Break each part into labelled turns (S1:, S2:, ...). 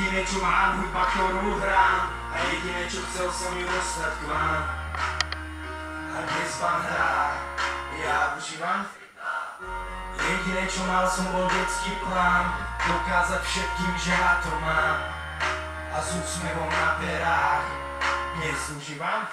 S1: Jediné čo mám, hudba ktorú hrám, a jediné čo chcel som ju dostať k vám. A dnes vám hrá, ja užívam. Jediné čo mal som bol detský plán, dokázať všetkým, že ja to mám. A s úsmevom na perách dnes užívam.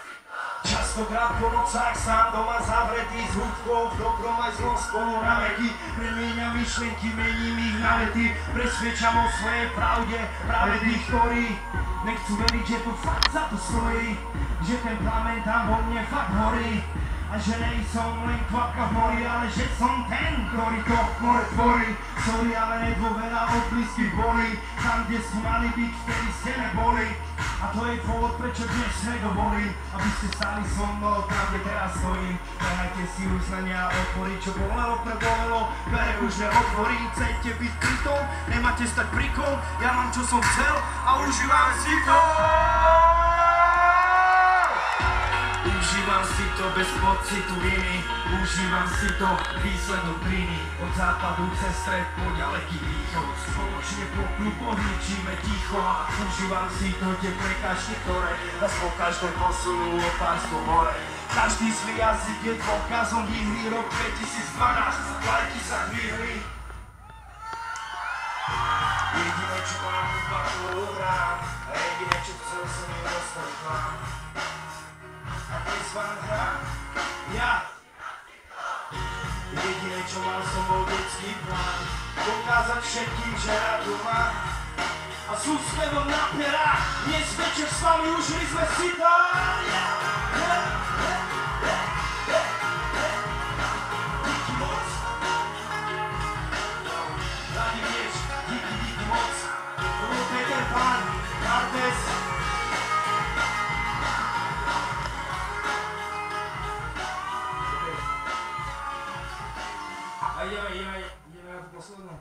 S1: Častokrát po nocách sám doma zavretý, s hudbou v dobrom aj zlom spolu na veky. Premieňam myšlienky, mením ich na vety, presvedčam o svojej pravde práve tých, ktorí nechcú veriť, že to fakt za to stojí, že ten plamen tam vo mne fakt horí. A že nej som len kvapka v mori, ale že som ten, ktorý to more tvorí. Sorry, ale nedôvera od blízkych bolí, tam kde ste mali byť, vtedy ste neboli. A to je dôvod, prečo dnes nedovolím, aby ste stali so mnou tam, kde teraz stojím. Nehajte si uznania otvoriť, čo bolelo, prebolelo, vere už neotvorím. Chcete byť pritom, nemáte stať prikom, ja mám čo som chcel a užívam si to. Užívam si to bez pocitu viny, užívam si to výsledok kliny. Od západu cez stred po ďaleký východ, spoločne po kluboch ničíme ticho. Užívam si to tie prekážky, ktoré nás po každé posunú o pár sto hore. Každý zlý jazyk je dôkazom výhry, rok 2012, vlajky sa hvihli. Jediné čo mám, hudba ktorú hrám, a jediné čo chcel som ju dostať k vám. A dnes vám hrám, ja. Jediné čo mal som bol detský plán, dokázať všetkým, že rád ho mám. A s úsmevom na perách, dnes večer s vami užili sme si to. Díky moc. Radi vieš, díky moc. Peter Pan, Martes. A ideme na tú poslednú.